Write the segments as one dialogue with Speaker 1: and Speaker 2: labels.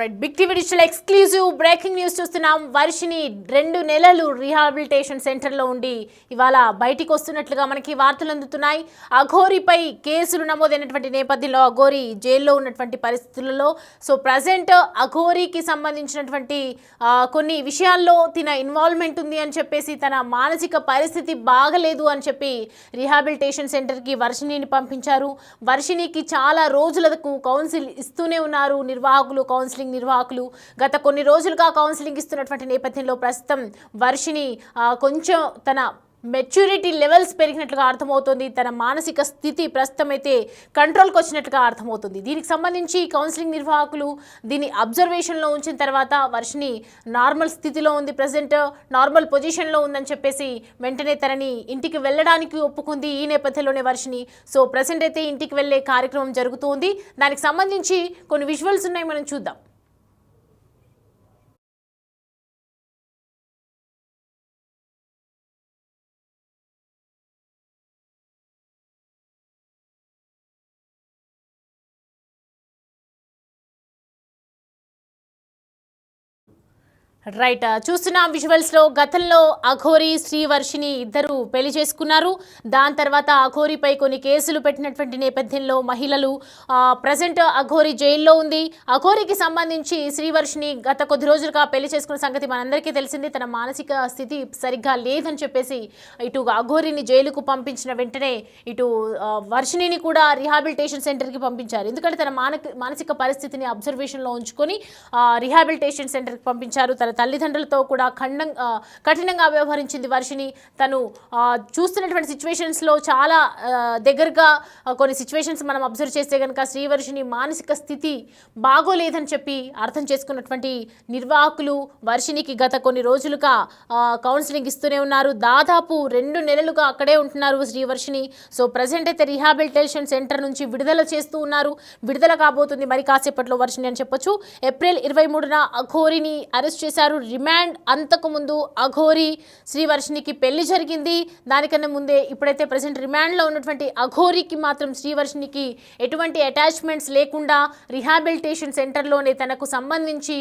Speaker 1: Right big TV digital exclusive breaking news చూస్తున్నాం. వర్షిని 2 నెలలు rehabilitation సెంటర్లో ఉండి ఇవాళ బయటికి వస్తున్నట్లుగా మనకి వార్తలు అందుతున్నాయి. అఘోరీపై కేసులు నమోదైనటువంటి నేపథ్యంలో అఘోరీ జైల్లో ఉన్నటువంటి పరిస్థితులలో ప్రజెంట్ అఘోరీకి సంబంధించినటువంటి కొన్ని విషయాల్లో తన ఇన్వాల్వ్మెంట్ ఉంది అని చెప్పేసి, తన మానసిక పరిస్థితి బాగలేదు అని చెప్పి రీహాబిలిటేషన్ సెంటర్కి వర్షిణిని పంపించారు. వర్షిణికి చాలా రోజులకు కౌన్సిల్ ఇస్తూనే ఉన్నారు కౌన్సిలింగ్ నిర్వాహకులు. గత కొన్ని రోజులుగా కౌన్సిలింగ్ ఇస్తున్నటువంటి నేపథ్యంలో ప్రస్తుతం వర్షిణి కొంచెం తన మెచ్యూరిటీ లెవెల్స్ పెరిగినట్లుగా అర్థమవుతుంది. తన మానసిక స్థితి ప్రస్తుతం అయితే కంట్రోల్కి వచ్చినట్లుగా అర్థమవుతుంది. దీనికి సంబంధించి కౌన్సిలింగ్ నిర్వాహకులు దీన్ని అబ్జర్వేషన్లో ఉంచిన తర్వాత వర్షిని నార్మల్ స్థితిలో ఉంది, ప్రజెంట్ నార్మల్ పొజిషన్లో ఉందని చెప్పేసి వెంటనే తనని ఇంటికి వెళ్ళడానికి ఒప్పుకుంది. ఈ నేపథ్యంలోనే వర్షిని ప్రజెంట్ అయితే ఇంటికి వెళ్ళే కార్యక్రమం జరుగుతుంది. దానికి సంబంధించి కొన్ని విజువల్స్ ఉన్నాయి, మనం చూద్దాం. రైట్, చూస్తున్నాం విజువల్స్లో. గతంలో అఘోరీ శ్రీవర్షిని ఇద్దరు పెళ్లి చేసుకున్నారు. దాని తర్వాత అఘోరీపై కొన్ని కేసులు పెట్టినటువంటి నేపథ్యంలో మహిళలు ప్రజెంట్ అఘోరీ జైల్లో ఉంది. అఘోరీకి సంబంధించి శ్రీవర్షిని గత కొద్ది రోజులుగా పెళ్లి చేసుకున్న సంగతి మనందరికీ తెలిసింది. తన మానసిక స్థితి సరిగ్గా లేదని చెప్పేసి ఇటు అఘోరీని జైలుకు పంపించిన వెంటనే ఇటు వర్షిణిని కూడా రీహాబిలిటేషన్ సెంటర్కి పంపించారు. ఎందుకంటే తన మానసిక పరిస్థితిని అబ్జర్వేషన్లో ఉంచుకొని రీహాబిలిటేషన్ సెంటర్కి పంపించారు. తన తల్లిదండ్రులతో కూడా కఠినంగా వ్యవహరించింది వర్షిని. తను చూస్తున్నటువంటి సిచ్యువేషన్స్లో చాలా దగ్గరగా కొన్ని సిచ్యువేషన్స్ మనం అబ్జర్వ్ చేస్తే కనుక శ్రీవర్షిని మానసిక స్థితి బాగోలేదని చెప్పి అర్థం చేసుకున్నటువంటి నిర్వాహకులు వర్షినికి గత కొన్ని రోజులుగా కౌన్సిలింగ్ ఇస్తూనే ఉన్నారు. దాదాపు 2 నెలలుగా అక్కడే ఉంటున్నారు శ్రీవర్షిని. ప్రజెంట్ అయితే రీహాబిలిటేషన్ సెంటర్ నుంచి విడుదల చేస్తూ ఉన్నారు. విడుదల కాబోతుంది మరి కాసేపట్లో వర్షిని అని చెప్పొచ్చు. ఏప్రిల్ 23న అఘోరీని అరెస్ట్ చేశారు. రిమాండ్ అంతకుముందు అఘోరీ శ్రీవర్షినికి పెళ్లి జరిగింది. దానికన్నా ముందే ఇప్పుడైతే ప్రజెంట్ రిమాండ్లో ఉన్నటువంటి అఘోరీకి మాత్రం శ్రీవర్షినికి ఎటువంటి అటాచ్మెంట్స్ లేకుండా రీహాబిలిటేషన్ సెంటర్లోనే తనకు సంబంధించి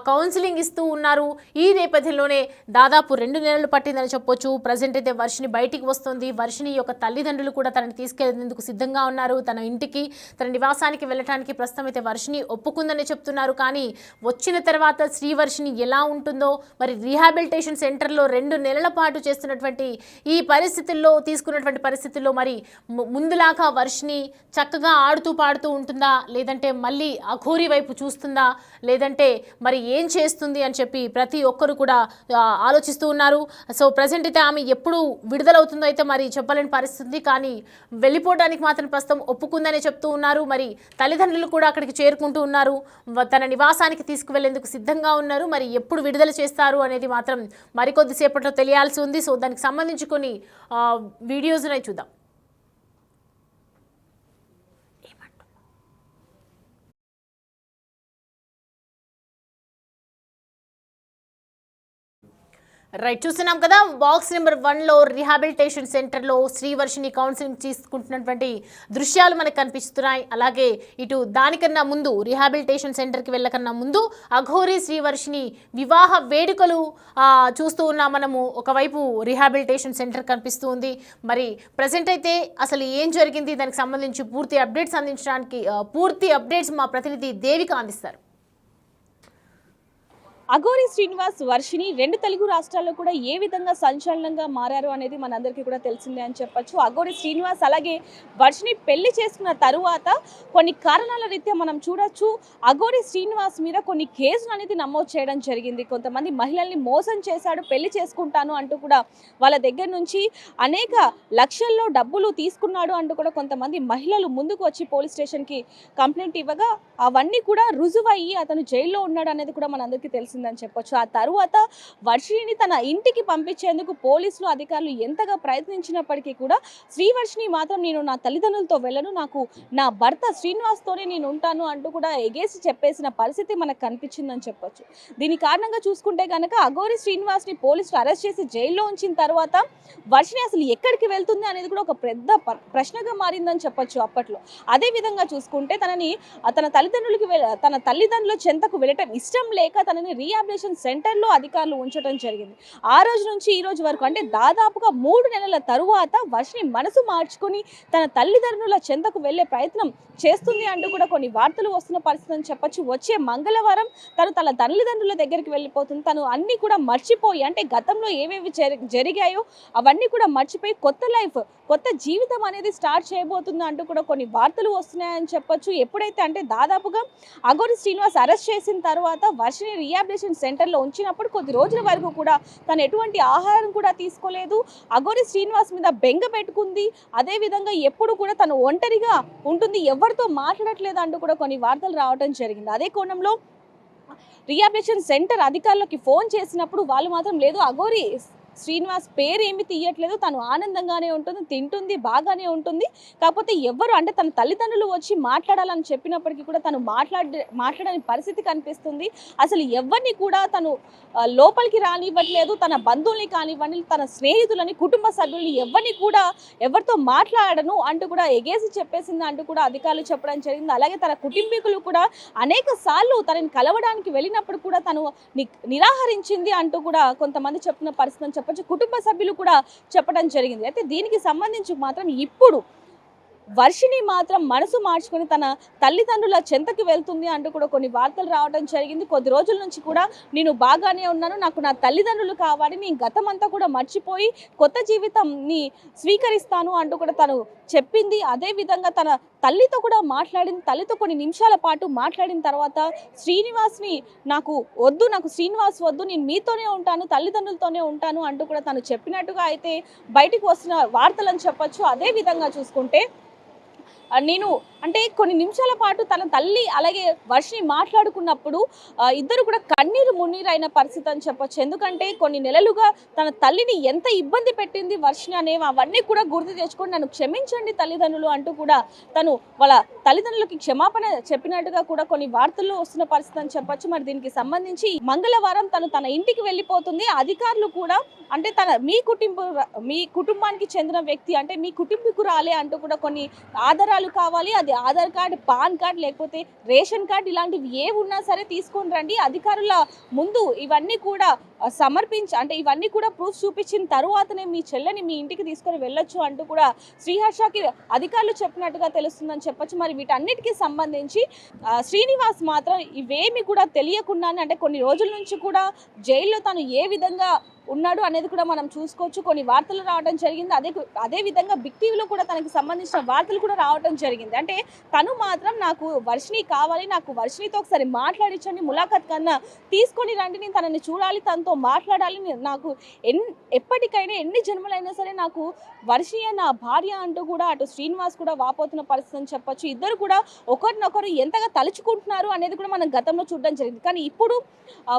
Speaker 1: కౌన్సిలింగ్ ఇస్తూ ఉన్నారు. ఈ నేపథ్యంలోనే దాదాపు 2 నెలలు పట్టిందని చెప్పొచ్చు. ప్రజెంట్ అయితే వర్షిని బయటికి వస్తుంది. వర్షిని యొక్క తల్లిదండ్రులు కూడా తనని తీసుకెళ్లేందుకు సిద్ధంగా ఉన్నారు. తన ఇంటికి, తన నివాసానికి వెళ్ళడానికి ప్రస్తుతం అయితే వర్షిని ఒప్పుకుందని చెప్తున్నారు. కానీ వచ్చిన తర్వాత శ్రీవర్షిని ఎలా ఉంటుందో, మరి రీహాబిలిటేషన్ సెంటర్లో 2 నెలల పాటు చేస్తున్నటువంటి ఈ పరిస్థితుల్లో, తీసుకున్నటువంటి పరిస్థితుల్లో మరి ముందులాగా వర్షిని చక్కగా ఆడుతూ పాడుతూ ఉంటుందా, లేదంటే మళ్ళీ అఘోరీ వైపు చూస్తుందా, లేదంటే మరి ఏం చేస్తుంది అని చెప్పి ప్రతి ఒక్కరు కూడా ఆలోచిస్తూ ఉన్నారు. ప్రజెంట్ అయితే ఆమె ఎప్పుడు విడుదలవుతుందో అయితే మరి చెప్పలేని పరిస్థితి. కానీ వెళ్ళిపోవడానికి మాత్రం ప్రస్తుతం ఒప్పుకుందని చెప్తూ ఉన్నారు. మరి తల్లిదండ్రులు కూడా అక్కడికి చేరుకుంటూ ఉన్నారు. తన నివాసానికి తీసుకువెళ్లేందుకు సిద్ధంగా ఉన్నారు. మరి ఎప్పుడు విడుదల చేస్తారు అనేది మాత్రం మరికొద్దిసేపట్లో తెలియాల్సి ఉంది. దానికి సంబంధించి కొన్ని వీడియోస్ చూద్దాం. రైట్, చూస్తున్నాం కదా బాక్స్ నెంబర్ 1లో రీహాబిలిటేషన్ సెంటర్లో శ్రీవర్షిని కౌన్సిలింగ్ తీసుకుంటున్నటువంటి దృశ్యాలు మనకు కనిపిస్తున్నాయి. అలాగే ఇటు దానికన్నా ముందు రీహాబిలిటేషన్ సెంటర్కి వెళ్ళకన్నా ముందు అఘోరీ శ్రీవర్షిని వివాహ వేడుకలు చూస్తూ ఉన్నాం మనము. ఒకవైపు రీహాబిలిటేషన్ సెంటర్ కనిపిస్తూ ఉంది. మరి ప్రజెంట్ అయితే అసలు ఏం జరిగింది, దానికి సంబంధించి పూర్తి అప్డేట్స్ అందించడానికి పూర్తి అప్డేట్స్ మా ప్రతినిధి దేవిక అందిస్తారు.
Speaker 2: అఘోరీ శ్రీనివాస్ వర్షిని 2 తెలుగు రాష్ట్రాల్లో కూడా ఏ విధంగా సంచలనంగా మారారు అనేది మనందరికీ కూడా తెలిసిందే అని చెప్పొచ్చు. అఘోరీ శ్రీనివాస్ అలాగే వర్షిని పెళ్లి చేసుకున్న తరువాత కొన్ని కారణాల రీత్యా మనం చూడొచ్చు అఘోరీ శ్రీనివాస్ మీద కొన్ని కేసులు అనేది నమోదు చేయడం జరిగింది. కొంతమంది మహిళల్ని మోసం చేశాడు, పెళ్లి చేసుకుంటాను అంటూ కూడా వాళ్ళ దగ్గర నుంచి అనేక లక్షల్లో డబ్బులు తీసుకున్నాడు అంటూ కూడా కొంతమంది మహిళలు ముందుకు వచ్చి పోలీస్ స్టేషన్కి కంప్లైంట్ ఇవ్వగా అవన్నీ కూడా రుజువయ్యి అతను జైల్లో ఉన్నాడు అనేది కూడా మనందరికీ తెలిసింది. తెలిసిందని చెప్పొచ్చు. ఆ తరువాత వర్షిణిని తన ఇంటికి పంపించేందుకు పోలీసులు అధికారులు ఎంతగా ప్రయత్నించినప్పటికీ కూడా శ్రీవర్షిణి మాత్రం నేను నా తల్లిదండ్రులతో వెళ్ళను, నాకు నా భర్త శ్రీనివాస్తోనే నేను ఉంటాను అంటూ కూడా ఎగేసి చెప్పేసిన పరిస్థితి మనకు కనిపించిందని చెప్పొచ్చు. దీని కారణంగా చూసుకుంటే కనుక అఘోరి శ్రీనివాస్ని పోలీసులు అరెస్ట్ చేసి జైల్లో ఉంచిన తర్వాత వర్షిణి అసలు ఎక్కడికి వెళ్తుంది అనేది కూడా ఒక పెద్ద ప్రశ్నగా మారిందని చెప్పొచ్చు అప్పట్లో. అదే విధంగా చూసుకుంటే తన తల్లిదండ్రుల చెంతకు వెళ్ళటం ఇష్టం లేక తనని రీహాబిలిటేషన్ సెంటర్లో అధికారులు ఉంచడం జరిగింది. ఆ రోజు నుంచి ఈ రోజు వరకు అంటే దాదాపుగా 3 నెలల తరువాత వర్షిణి మనసు మార్చుకొని తన తల్లిదండ్రుల చెంతకు వెళ్లే ప్రయత్నం చేస్తుంది అంటూ కూడా కొన్ని వార్తలు వస్తున్న పరిస్థితి అని చెప్పొచ్చు. వచ్చే మంగళవారం తను తన తల్లిదండ్రుల దగ్గరికి వెళ్ళిపోతుంది. తను అన్ని కూడా మర్చిపోయి అంటే గతంలో ఏవేవి జరిగాయో అవన్నీ కూడా మర్చిపోయి కొత్త జీవితం అనేది స్టార్ట్ చేయబోతుంది అంటూ కూడా కొన్ని వార్తలు వస్తున్నాయని చెప్పొచ్చు. ఎప్పుడైతే అంటే దాదాపుగా అఘోరి శ్రీనివాస్ అరెస్ట్ చేసిన తర్వాత వర్షిణి రీహాబిలిటేషన్ సెంటర్లో ఉంచినప్పుడు కొద్ది రోజుల వరకు కూడా తను ఎటువంటి ఆహారం కూడా తీసుకోలేదు. అఘోరి శ్రీనివాస్ మీద బెంగ పెట్టుకుంది. అదేవిధంగా ఎప్పుడు కూడా తను ఒంటరిగా ఉంటుంది, ఎవరితో మాట్లాడట్లేదు అంటూ కూడా కొన్ని వార్తలు రావడం జరిగింది. అదే కోణంలో రీహాబిలిటేషన్ సెంటర్ అధికారులకి ఫోన్ చేసినప్పుడు వాళ్ళు మాత్రం లేదు, అఘోరి శ్రీనివాస్ పేరు ఏమి తీయట్లేదు, తను ఆనందంగానే ఉంటుంది, తింటుంది, బాగానే ఉంటుంది, కాకపోతే ఎవరు అంటే తన తల్లిదండ్రులు వచ్చి మాట్లాడాలని చెప్పినప్పటికీ కూడా తను మాట్లాడని పరిస్థితి కనిపిస్తుంది. అసలు ఎవరిని కూడా తను లోపలికి రానివ్వట్లేదు. తన బంధువుల్ని కానివ్వండి, తన స్నేహితులని, కుటుంబ సభ్యుల్ని ఎవరితో మాట్లాడను అంటూ కూడా ఎగేసి చెప్పేసింది అంటూ కూడా అధికారులు చెప్పడం జరిగింది. అలాగే తన కుటుంబీకులు కూడా అనేక సార్లు తనని కలవడానికి వెళ్ళినప్పుడు కూడా తను నిరాకరించింది అంటూ కూడా కొంతమంది చెప్తున్న పరిస్థితి చెప్పొచ్చు. కుటుంబ సభ్యులు కూడా చెప్పడం జరిగింది. అయితే దీనికి సంబంధించి మాత్రం ఇప్పుడు వర్షిణి మాత్రం మనసు మార్చుకొని తన తల్లిదండ్రుల చెంతకి వెళ్తుంది అంటూ కూడా కొన్ని వార్తలు రావడం జరిగింది. కొద్ది రోజుల నుంచి కూడా నేను బాగానే ఉన్నాను, నాకు నా తల్లిదండ్రులు కావాలి, నేను గతమంతా కూడా మర్చిపోయి కొత్త జీవితాన్ని స్వీకరిస్తాను అంటూ కూడా తను చెప్పింది. అదేవిధంగా తన తల్లితో కూడా మాట్లాడింది. తల్లితో కొన్ని నిమిషాల పాటు మాట్లాడిన తర్వాత శ్రీనివాస్ని నాకు శ్రీనివాస్ వద్దు, నేను మీతోనే ఉంటాను, తల్లిదండ్రులతోనే ఉంటాను అంటూ కూడా తను చెప్పినట్టుగా అయితే బయటకు వస్తున్న వార్తలని చెప్పొచ్చు. అదే విధంగా చూసుకుంటే నేను అంటే కొన్ని నిమిషాల పాటు తన తల్లి అలాగే వర్షిణి మాట్లాడుకున్నప్పుడు ఇద్దరు కూడా కన్నీరు మున్నీరు అయిన పరిస్థితి అని చెప్పొచ్చు. ఎందుకంటే కొన్ని నెలలుగా తన తల్లిని ఎంత ఇబ్బంది పెట్టింది వర్షిణి అనేవి అవన్నీ కూడా గుర్తు తెచ్చుకొని నన్ను క్షమించండి తల్లిదండ్రులు అంటూ కూడా తను వాళ్ళ తల్లిదండ్రులకి క్షమాపణ చెప్పినట్టుగా కూడా కొన్ని వార్తల్లో వస్తున్న పరిస్థితి అని చెప్పొచ్చు. మరి దీనికి సంబంధించి మంగళవారం తన ఇంటికి వెళ్ళిపోతుంది. అధికారులు కూడా అంటే మీ కుటుంబానికి చెందిన వ్యక్తి అంటే మీ కుటుంబీకురాలే అంటూ కూడా కొన్ని ఆధారాలు కావాలి, అది ఆధార్ కార్డ్, పాన్ కార్డ్ లేకపోతే రేషన్ కార్డ్ ఇలాంటివి ఏ ఉన్నా సరే తీసుకొని రండి, అధికారుల ముందు ఇవన్నీ కూడా సమర్పించి అంటే ఇవన్నీ కూడా ప్రూఫ్ చూపించిన తరువాతనే మీ చెల్లెని మీ ఇంటికి తీసుకొని వెళ్ళొచ్చు అంటూ కూడా శ్రీహర్షకి అధికారులు చెప్పినట్టుగా తెలుస్తుందని చెప్పొచ్చు. మరి వీటన్నిటికీ సంబంధించి శ్రీనివాస్ మాత్రం ఇవేమి కూడా తెలియకుండానే అంటే కొన్ని రోజుల నుంచి కూడా జైల్లో తను ఏ విధంగా ఉన్నాడు అనేది కూడా మనం చూసుకోవచ్చు. కొన్ని వార్తలు రావడం జరిగింది. అదే విధంగా బిగ్ టీవీలో కూడా తనకి సంబంధించిన వార్తలు కూడా రావడం జరిగింది. అంటే తను మాత్రం నాకు వర్షిణి కావాలి, నాకు వర్షిణితో ఒకసారి మాట్లాడించండి, ములాఖత్ కన్నా తీసుకొని రండి, నేను తనని చూడాలి, తనతో మాట్లాడాలి, నాకు ఎప్పటికైనా ఎన్ని జన్మలైనా సరే నాకు వర్షిణి నా భార్య అంటూ కూడా అటు శ్రీనివాస్ కూడా వాపోతున్న పరిస్థితి అని చెప్పొచ్చు. ఇద్దరు కూడా ఒకరినొకరు ఎంతగా తలుచుకుంటున్నారు అనేది కూడా మనం గతంలో చూడడం జరిగింది. కానీ ఇప్పుడు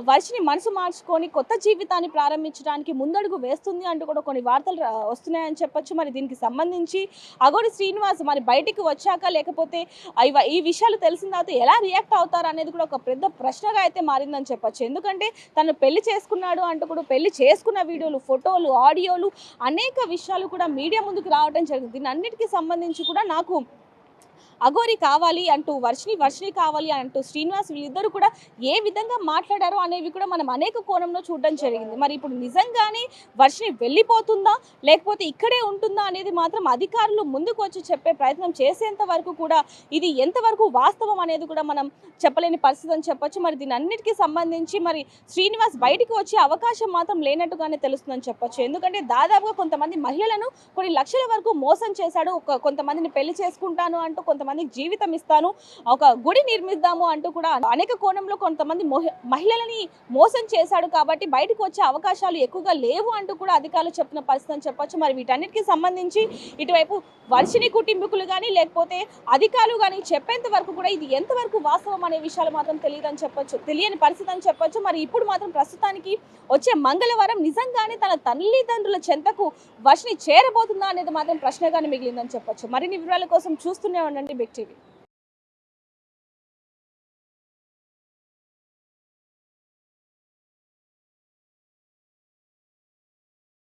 Speaker 2: వర్షిణి మనసు మార్చుకొని కొత్త జీవితాన్ని ప్రారంభించడానికి ముందడుగు వేస్తుంది అంటూ కూడా కొన్ని వార్తలు వస్తున్నాయని చెప్పొచ్చు. మరి దీనికి సంబంధించి అఘోరి శ్రీనివాస్ మరి బయటికి వచ్చాక లేకపోతే ఈ విషయాలు తెలిసిన తర్వాత ఎలా రియాక్ట్ అవుతారు అనేది కూడా ఒక పెద్ద ప్రశ్నగా అయితే మారిందని చెప్పొచ్చు. ఎందుకంటే తను పెళ్లి చేసుకున్నాడు అంటూ కూడా పెళ్లి చేసుకున్న వీడియోలు, ఫోటోలు, ఆడియోలు అనేక విషయాలు కూడా మీడియా ముందుకు రావడం జరిగింది. దీని అన్నిటికీ సంబంధించి కూడా నాకు అఘోరి కావాలి అంటూ వర్షిణి కావాలి అంటూ శ్రీనివాస్ వీళ్ళిద్దరూ కూడా ఏ విధంగా మాట్లాడారో అనేవి కూడా మనం అనేక కోణంలో చూడడం జరిగింది. మరి ఇప్పుడు నిజంగానే వర్షిణి వెళ్ళిపోతుందా లేకపోతే ఇక్కడే ఉంటుందా అనేది మాత్రం అధికారులు ముందుకు వచ్చి చెప్పే ప్రయత్నం చేసేంత వరకు కూడా ఇది ఎంతవరకు వాస్తవం అనేది కూడా మనం చెప్పలేని పరిస్థితి అని చెప్పొచ్చు. మరి దీని అన్నిటికీ సంబంధించి మరి శ్రీనివాస్ బయటికి వచ్చే అవకాశం మాత్రం లేనట్టుగానే తెలుస్తుందని చెప్పొచ్చు. ఎందుకంటే దాదాపుగా కొంతమంది మహిళలను కొన్ని లక్షల వరకు మోసం చేశాడు. కొంతమందిని పెళ్లి చేసుకుంటాను అంటూ కొంతమంది కొంతమందికి జీవితం ఇస్తాను, ఒక గుడి నిర్మిద్దాము అంటూ కూడా అనేక కోణంలో కొంతమంది మహిళలని మోసం చేశాడు కాబట్టి బయటకు వచ్చే అవకాశాలు ఎక్కువగా లేవు అంటూ కూడా అధికారులు చెప్పిన పరిస్థితి అని చెప్పొచ్చు. మరి వీటన్నిటికీ సంబంధించి ఇటువైపు వర్షిని కుటుంబీకులు కానీ లేకపోతే అధికారులు కానీ చెప్పేంత వరకు కూడా ఇది ఎంతవరకు వాస్తవం అనే విషయాలు మాత్రం తెలియదని చెప్పొచ్చు, తెలియని పరిస్థితి అని చెప్పొచ్చు. మరి ఇప్పుడు మాత్రం ప్రస్తుతానికి వచ్చే మంగళవారం నిజంగానే తన తల్లిదండ్రుల చెంతకు వర్షిని చేరబోతుందా అనేది మాత్రం ప్రశ్నగానే మిగిలిందని చెప్పొచ్చు. మరిన్ని వివరాల కోసం చూస్తూనే ఉండండి బిగ్ టీవీ.